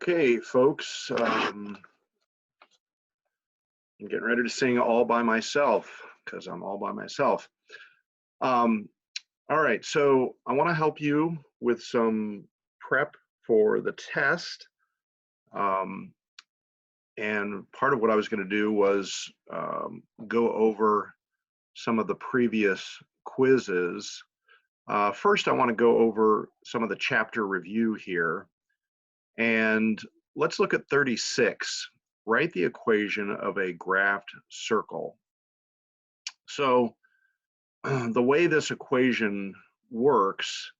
Okay, folks, I'm getting ready to sing all by myself because I'm all by myself. Um, all right, so I want to help you with some prep for the test. And part of what I was going to do was go over some of the previous quizzes. First, I want to go over some of the chapter review here. And let's look at 36. Write the equation of a graphed circle. So the way this equation works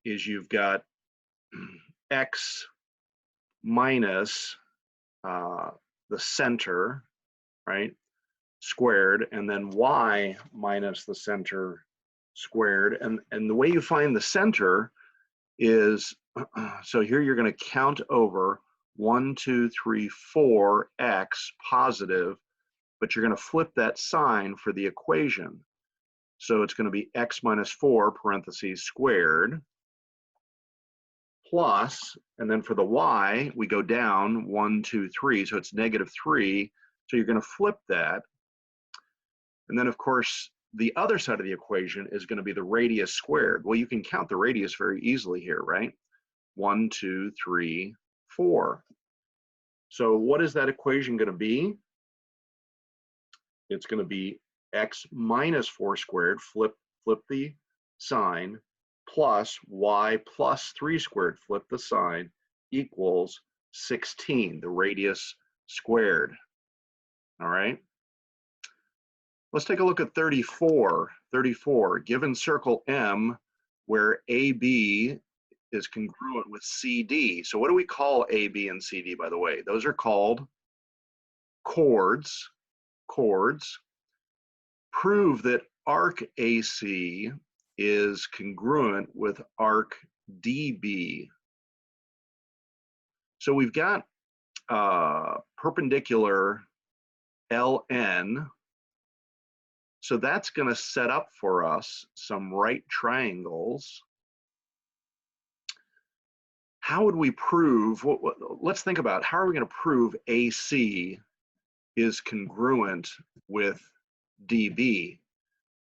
is you've got x minus the center, right, squared, and then y minus the center squared. And the way you find the center is, so here you're going to count over 1, 2, 3, 4, x positive, but you're going to flip that sign for the equation. So it's going to be x minus 4 parentheses squared plus, and then for the y, we go down 1, 2, 3, so it's -3. So you're going to flip that. And then, of course, the other side of the equation is going to be the radius squared. Well, you can count the radius very easily here, right? 1, 2, 3, 4. So what is that equation going to be? It's going to be x minus 4 squared, flip the sign, plus y plus 3 squared, flip the sign, equals 16, the radius squared. All right. Let's take a look at 34. 34, given circle M where AB is congruent with CD. So what do we call AB and CD, by the way? Those are called chords. Prove that arc AC is congruent with arc DB. So we've got perpendicular LN. So that's going to set up for us some right triangles. How would we prove, let's think about how are we going to prove AC is congruent with DB?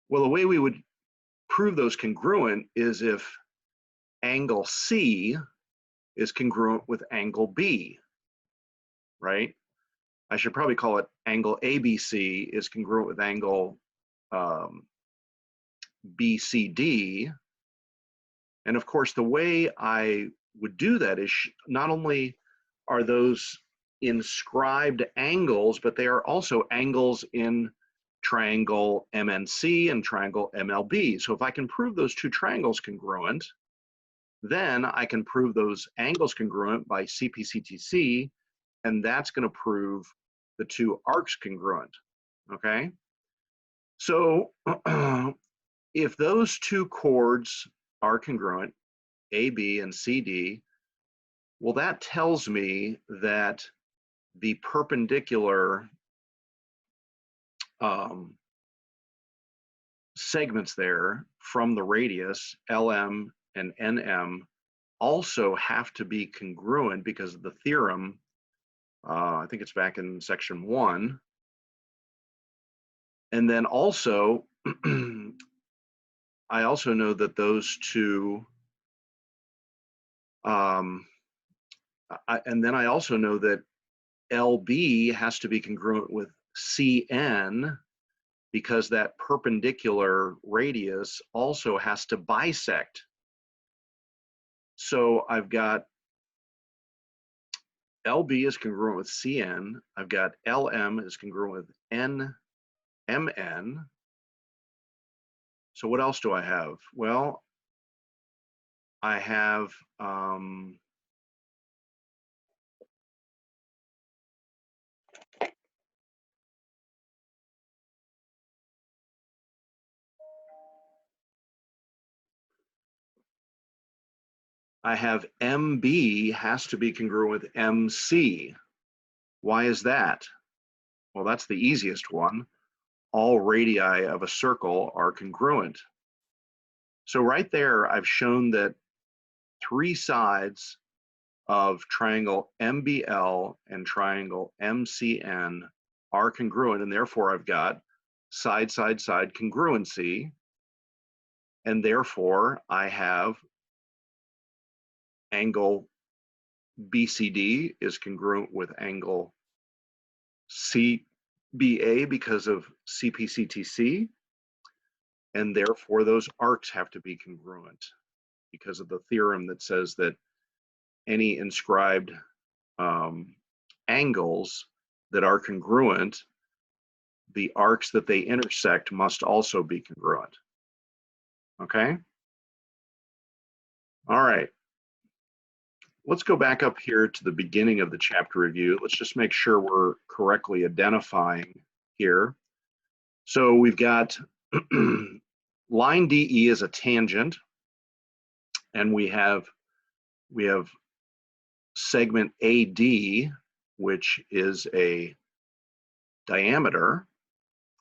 Well, the way we would prove those congruent is if angle C is congruent with angle B, right? I should probably call it angle ABC is congruent with angle BCD. And of course, the way I would do that is not only are those inscribed angles, but they are also angles in triangle MNC and triangle MLB. So if I can prove those two triangles congruent, then I can prove those angles congruent by CP/CTC, and that's going to prove the two arcs congruent, okay? So if those two chords are congruent, AB and CD, well, that tells me that the perpendicular segments there from the radius, LM and NM, also have to be congruent because of the theorem. I think it's back in section 1. And then also, I also know that those two, and then I also know that LB has to be congruent with CN because that perpendicular radius also has to bisect. So I've got LB is congruent with CN. I've got LM is congruent with NMN. So what else do I have? Well, I have MB has to be congruent with MC. Why is that? Well, that's the easiest one. All radii of a circle are congruent. So right there, I've shown that three sides of triangle MBL and triangle MCN are congruent, and therefore I've got side, side, side congruency, and therefore I have angle BCD is congruent with angle CBA because of CPCTC, and therefore those arcs have to be congruent because of the theorem that says that any inscribed angles that are congruent, the arcs that they intersect must also be congruent. Okay? All right. Let's go back up here to the beginning of the chapter review. Let's just make sure we're correctly identifying here. So we've got line DE is a tangent, and we have segment AD, which is a diameter.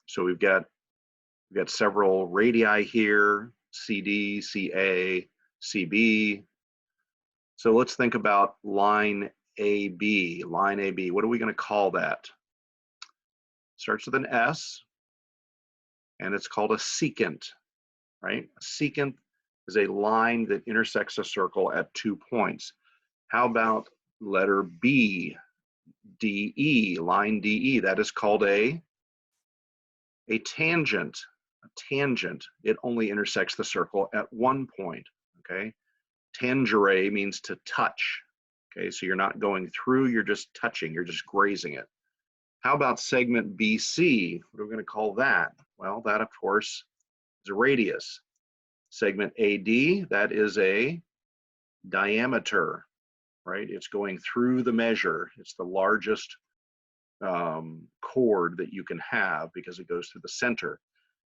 So we've got several radii here, CD, CA, CB. So let's think about line AB. Line AB, what are we going to call that? Starts with an S, and it's called a secant, right? A secant is a line that intersects a circle at 2 points. How about letter B, DE, line DE? That is called a tangent. A tangent, it only intersects the circle at 1 point, okay? Tangere means to touch, okay? So you're not going through, you're just touching, you're just grazing it. How about segment BC? What are we going to call that? Well, that, of course, is a radius. Segment AD, that is a diameter, right? It's going through the measure. It's the largest chord that you can have because it goes through the center.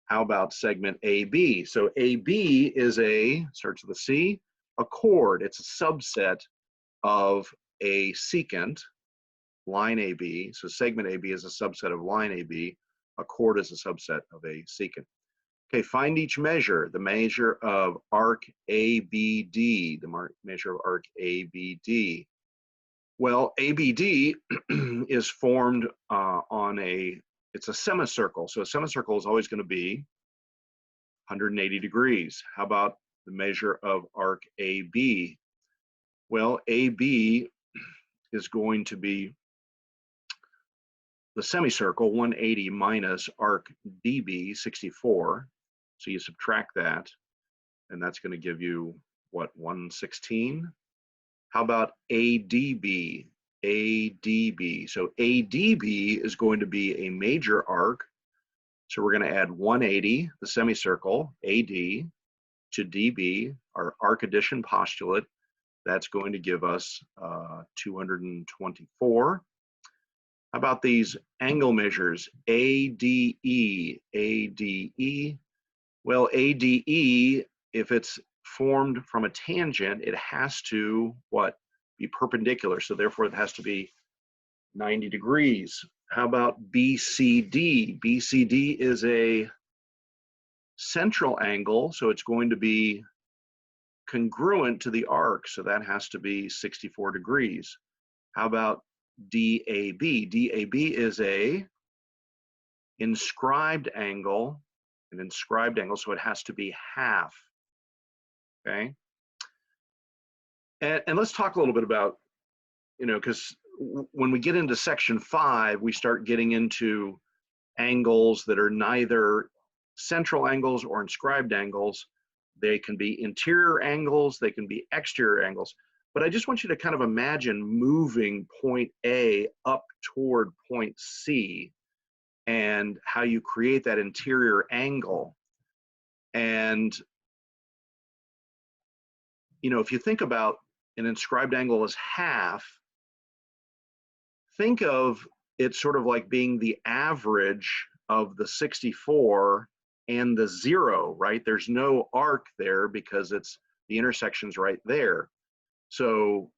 How about segment AB? So AB is starts with a C, a chord. It's a subset of a secant, line AB. So segment AB is a subset of line AB. A chord is a subset of a secant. Okay, find each measure. The measure of arc ABD, the measure of arc ABD. Well, ABD is formed it's a semicircle. So a semicircle is always going to be 180 degrees. How about the measure of arc AB? Well, AB is going to be the semicircle, 180 minus arc DB, 64. So you subtract that, and that's going to give you, what, 116? How about ADB? ADB. So ADB is going to be a major arc. So we're going to add 180, the semicircle, AD, to DB, our arc addition postulate. That's going to give us 224. How about these angle measures? ADE, ADE. Well, ADE, if it's formed from a tangent, it has to, what? Be perpendicular. So therefore it has to be 90 degrees. How about BCD? BCD is a central angle, so it's going to be congruent to the arc, so that has to be 64 degrees. How about DAB? DAB is a inscribed angle, so it has to be half, okay? And let's talk a little bit about, because when we get into section 5, we start getting into angles that are neither central angles or inscribed angles. They can be interior angles, they can be exterior angles. But I just want you to kind of imagine moving point A up toward point C and how you create that interior angle. And, if you think about an inscribed angle as half, think of it sort of like being the average of the 64 and the 0, right? There's no arc there because the intersection's right there. So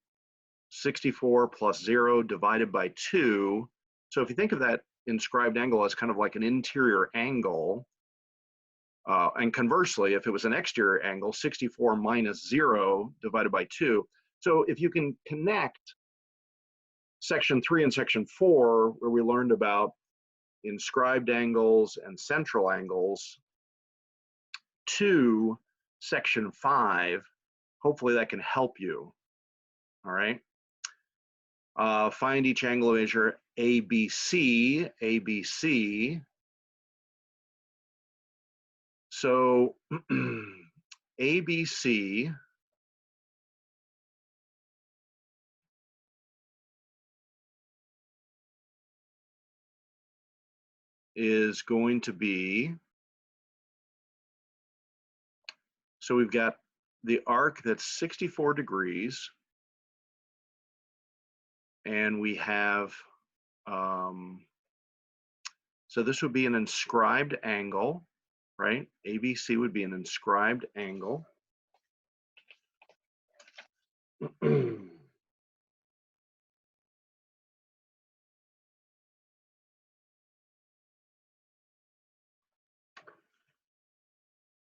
64 plus 0 divided by 2. So if you think of that inscribed angle as kind of like an interior angle, and conversely, if it was an exterior angle, 64 minus 0 divided by 2, So if you can connect section 3 and section 4, where we learned about inscribed angles and central angles, to section 5, hopefully that can help you. All right. Find each angle measure ABC, ABC. So ABC is going to be, so we've got the arc that's 64 degrees, and we have, so this would be an inscribed angle, right? ABC would be an inscribed angle.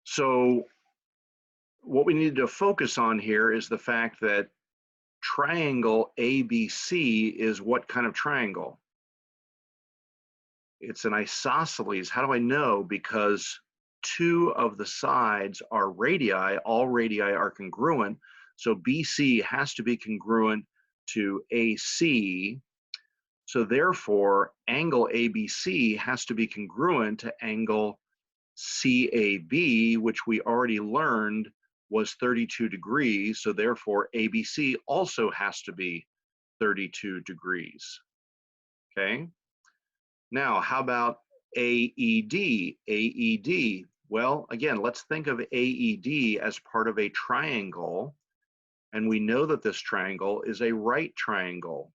So what we need to focus on here is the fact that triangle ABC is what kind of triangle? It's an isosceles. How do I know? Because 2 of the sides are radii, all radii are congruent. So BC has to be congruent to AC. So therefore, angle ABC has to be congruent to angle CAB, which we already learned was 32 degrees. So therefore, ABC also has to be 32 degrees. Okay. Now, how about AED? AED. Well, again, let's think of AED as part of a triangle. And we know that this triangle is a right triangle.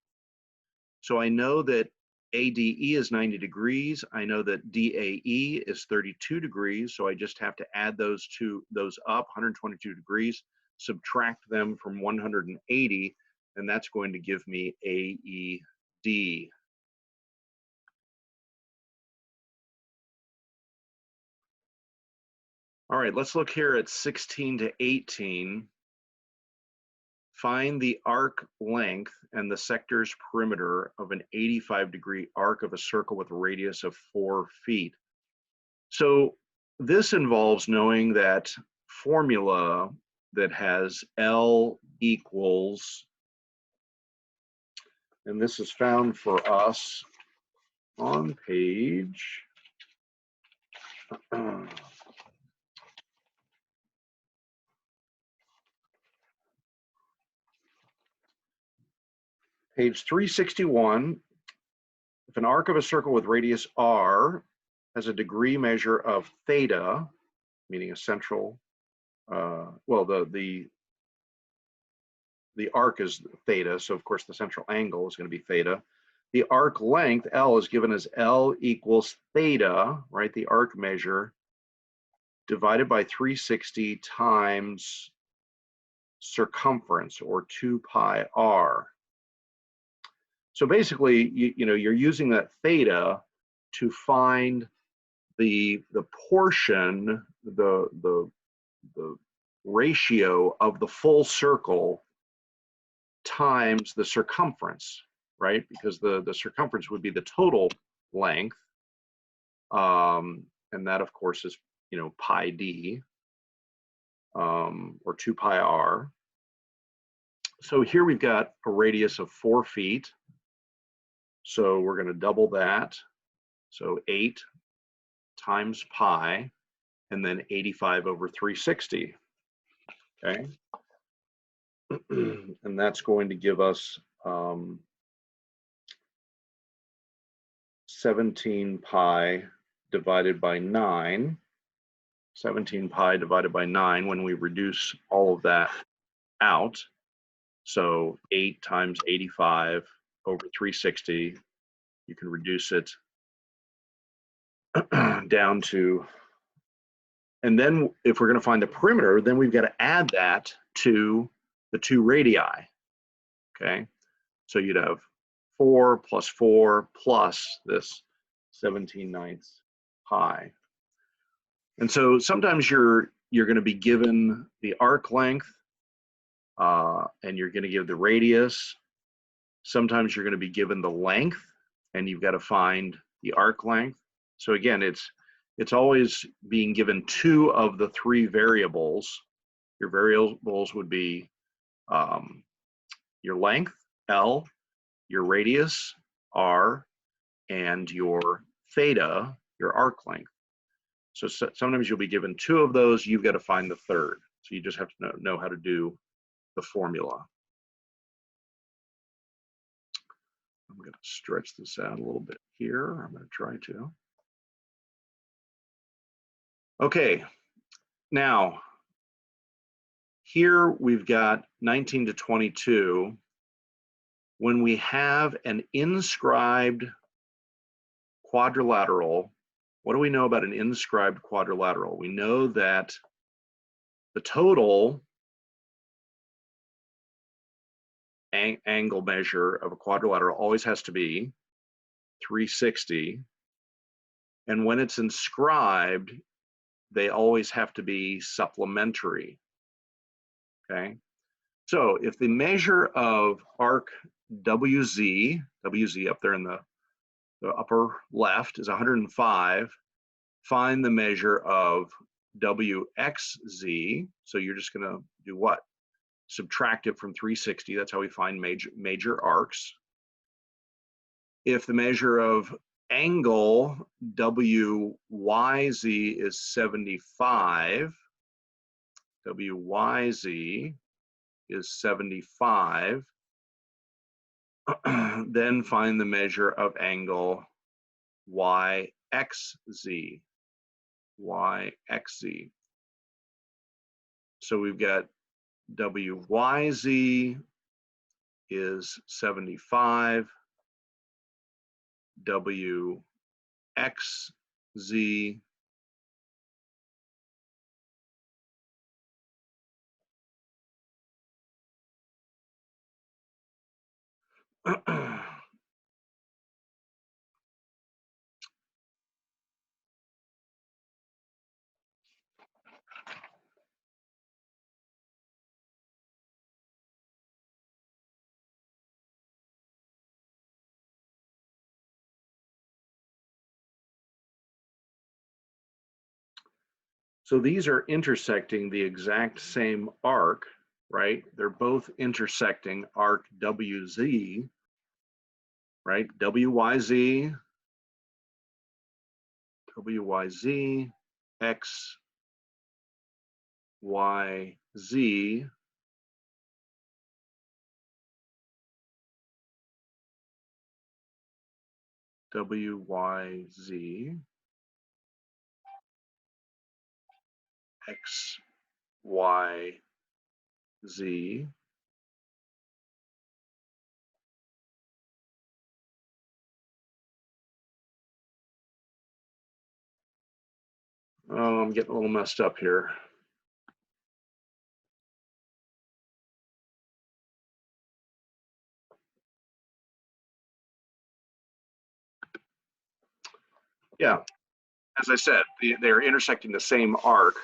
So I know that ADE is 90 degrees. I know that DAE is 32 degrees. So I just have to add those up, 122 degrees, subtract them from 180, and that's going to give me AED. All right, let's look here at 16 to 18. Find the arc length and the sector's perimeter of an 85-degree arc of a circle with a radius of 4 feet. So this involves knowing that formula that has L equals, and this is found for us on page page 361. If an arc of a circle with radius r has a degree measure of theta, meaning a central, well, the arc is theta, so of course the central angle is going to be theta. The arc length, L, is given as L equals theta, right, the arc measure, divided by 360 times circumference, or 2 pi r. So basically, you're using that theta to find the portion, the ratio of the full circle times the circumference, right? Because the circumference would be the total length, and that of course is pi d, or 2 pi r. So here we've got a radius of 4 feet. So we're going to double that. So 8 times pi, and then 85 over 360. Okay. And that's going to give us 17 pi divided by 9. 17 pi divided by 9 when we reduce all of that out. So 8 times 85 over 360, you can reduce it down to, and then if we're going to find the perimeter, then we've got to add that to the 2 radii. Okay, so you'd have 4 plus 4 plus this 17/9 pi. And so sometimes you're going to be given the arc length, and you're going to give the radius. Sometimes you're going to be given the length, and you've got to find the arc length. So again, it's always being given two of the three variables. Your variables would be your length, L, your radius, R, and your theta, your arc length. So sometimes you'll be given two of those, you've got to find the third. So you just have to know how to do the formula. I'm going to stretch this out a little bit here. I'm going to try to. Okay, now here we've got 19 to 22. When we have an inscribed quadrilateral, what do we know about an inscribed quadrilateral? We know that the total angle measure of a quadrilateral always has to be 360. And when it's inscribed, they always have to be supplementary. Okay. So if the measure of arc WZ up there in the upper left is 105, find the measure of WXZ. So you're just going to do what? Subtract it from 360. That's how we find major arcs. If the measure of angle WYZ is 75, WYZ is 75, then find the measure of angle YXZ. YXZ. So we've got WYZ is 75, WXZ So these are intersecting the exact same arc, right? They're both intersecting arc WZ, right? WYZ, WYZ, X, Y, Z, WYZ, X, Y, Z. Oh, I'm getting a little messed up here. Yeah, as I said, they're intersecting the same arc.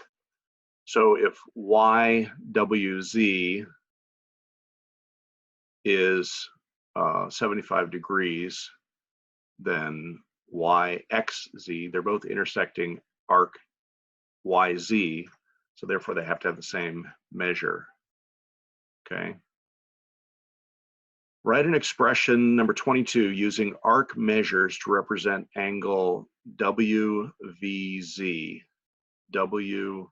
So if YWZ is 75 degrees, then YXZ, they're both intersecting arc YZ, so therefore they have to have the same measure. Okay. Write an expression number 22 using arc measures to represent angle WVZ. WVZ.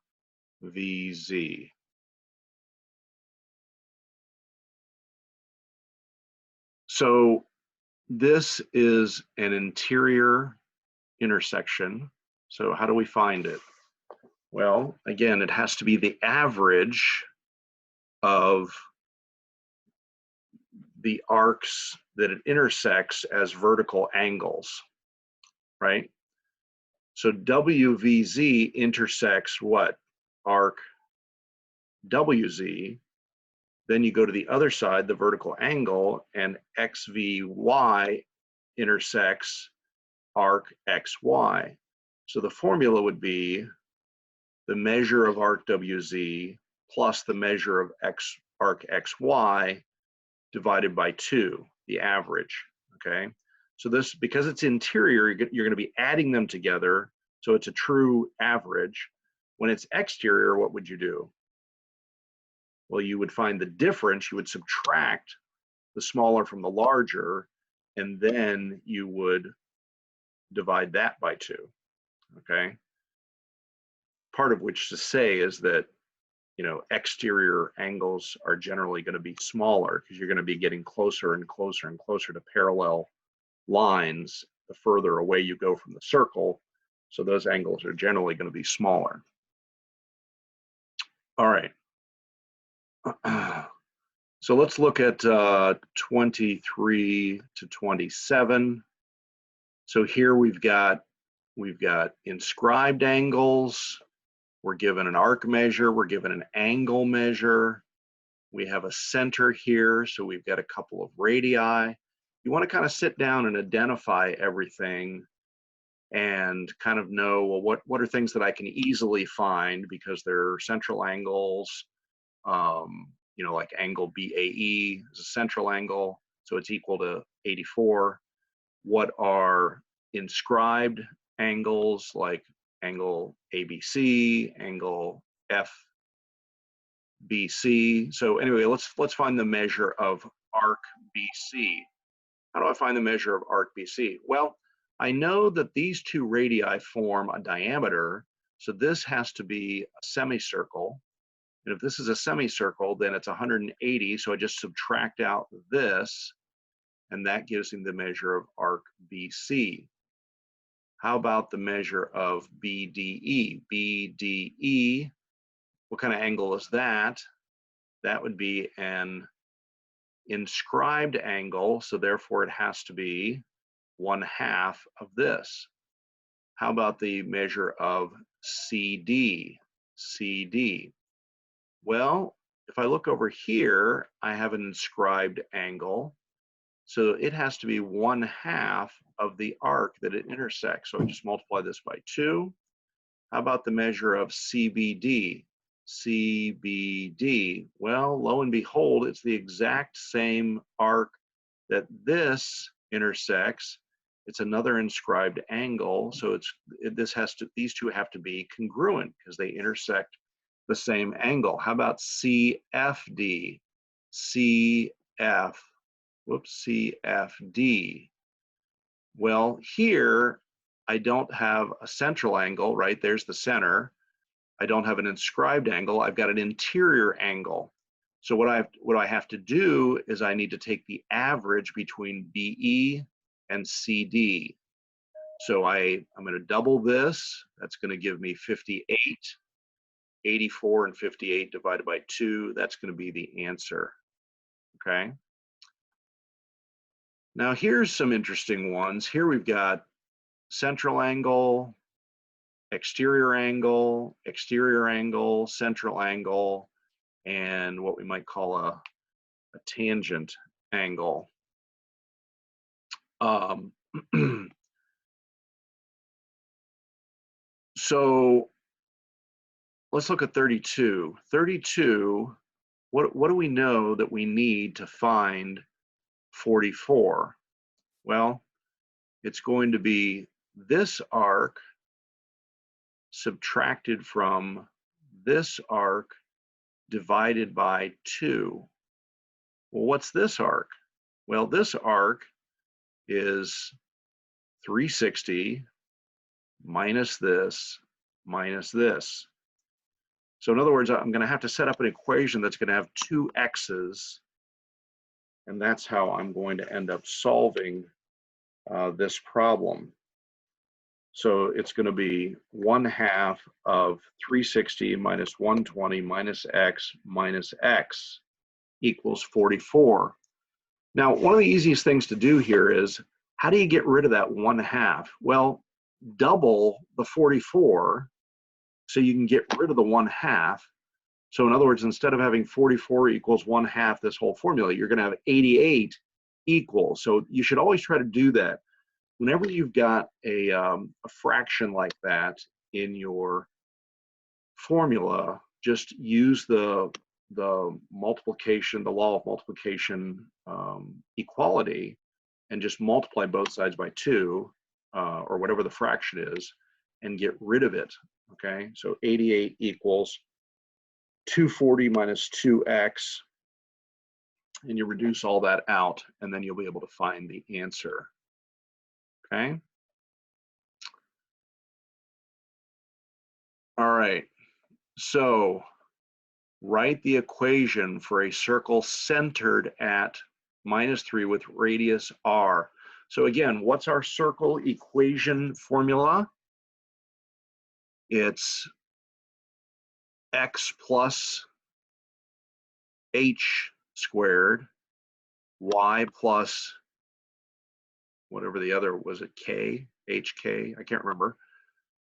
So this is an interior intersection. So how do we find it? Well, again, it has to be the average of the arcs that it intersects as vertical angles, right? So WVZ intersects what? Arc WZ. Then you go to the other side, the vertical angle, and XVY intersects arc XY. So the formula would be the measure of arc WZ plus the measure of arc XY divided by 2, the average, okay? So this, because it's interior, you're gonna be adding them together, so it's a true average. When it's exterior, what would you do? Well, you would find the difference, you would subtract the smaller from the larger, and then you would divide that by 2, okay? Part of which to say is that, you know, exterior angles are generally going to be smaller because you're going to be getting closer and closer and closer to parallel lines the further away you go from the circle. So those angles are generally going to be smaller. All right. So let's look at 23 to 27. So here we've got inscribed angles. We're given an arc measure. We're given an angle measure. We have a center here, so we've got a couple of radii. You want to kind of sit down and identify everything and kind of know, well, what are things that I can easily find because they're central angles. You know, like angle BAE is a central angle, so it's equal to 84. What are inscribed angles, like angle ABC, angle FBC? So anyway, let's find the measure of arc BC. How do I find the measure of arc BC? Well, I know that these two radii form a diameter, so this has to be a semicircle. And if this is a semicircle, then it's 180, so I just subtract out this, and that gives me the measure of arc BC. How about the measure of BDE? BDE, what kind of angle is that? That would be an inscribed angle, so therefore it has to be 1/2 of this. How about the measure of CD? CD. Well, if I look over here, I have an inscribed angle, so it has to be 1/2 of the arc that it intersects. So I just multiply this by 2. How about the measure of CBD? CBD. Well, lo and behold, it's the exact same arc that this intersects. It's another inscribed angle, so these two have to be congruent because they intersect the same angle. How about CFD? CFD. Well, here I don't have a central angle, right? There's the center. I don't have an inscribed angle. I've got an interior angle. So what I have to do is I need to take the average between BE and CD. So I'm going to double this. That's going to give me 58. 84 and 58 divided by 2. That's going to be the answer. Okay. Now here's some interesting ones. Here we've got central angle, exterior angle, central angle, and what we might call a tangent angle. So let's look at 32. 32, what do we know that we need to find 44? Well, it's going to be this arc subtracted from this arc divided by 2. Well, what's this arc? Well, this arc is 360 minus this minus this. So in other words, I'm going to have to set up an equation that's going to have 2 x's, and that's how I'm going to end up solving this problem. So it's going to be 1/2 of 360 minus 120 minus x equals 44. Now, one of the easiest things to do here is, how do you get rid of that 1/2? Well, double the 44 so you can get rid of the 1/2. So in other words, instead of having 44 equals 1/2 this whole formula, you're going to have 88 equals. So you should always try to do that. Whenever you've got a fraction like that in your formula, just use the multiplication, the law of multiplication equality, and just multiply both sides by 2, or whatever the fraction is, and get rid of it. Okay, so 88 equals 240 minus 2x, and you reduce all that out, and then you'll be able to find the answer. Okay. All right, so write the equation for a circle centered at -3 with radius r. So again, what's our circle equation formula? It's x plus h squared, y plus whatever the other was, it k, hk, I can't remember,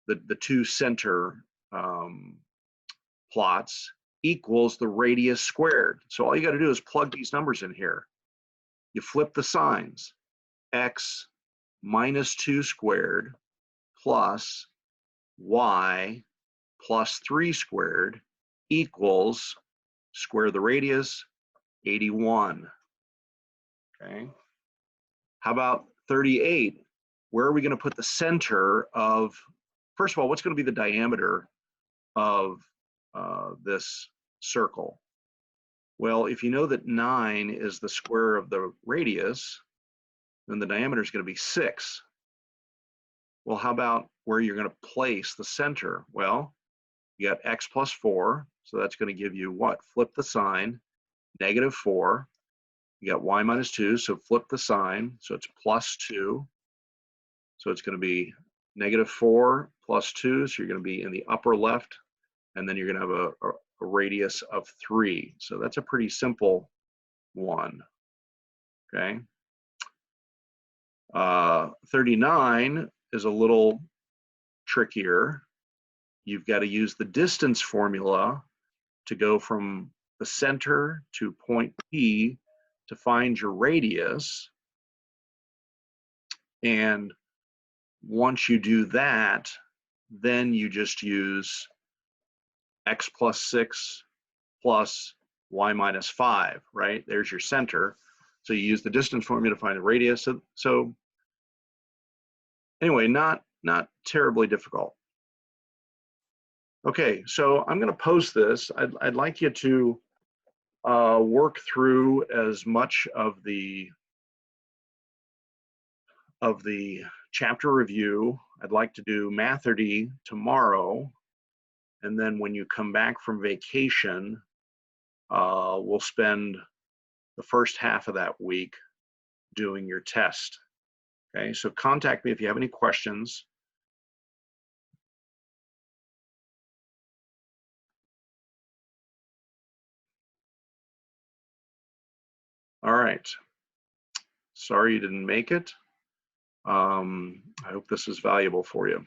the two center plots, equals the radius squared. So all you got to do is plug these numbers in here. You flip the signs. X minus 2 squared plus y plus 3 squared equals, square the radius, 81. Okay. How about 38? Where are we going to put the center of, first of all, what's going to be the diameter of this circle? Well, if you know that 9 is the square of the radius, then the diameter is going to be 6. Well, how about where you're going to place the center? Well, you got x plus 4, so that's going to give you what? Flip the sign, -4. You got y minus 2, so flip the sign, so it's plus 2. So it's going to be -4 plus 2, so you're going to be in the upper left, and then you're going to have a radius of 3. So that's a pretty simple one. Okay. 39 is a little trickier. You've got to use the distance formula to go from the center to point P to find your radius. And once you do that, then you just use x plus 6 plus y minus 5, right? There's your center. So you use the distance formula to find the radius. So anyway, not terribly difficult. Okay, so I'm going to post this. I'd like you to work through as much of the chapter review. I'd like to do Mathurdy tomorrow, and then when you come back from vacation, we'll spend the first half of that week doing your test. Okay, so contact me if you have any questions. All right. Sorry you didn't make it. I hope this is valuable for you.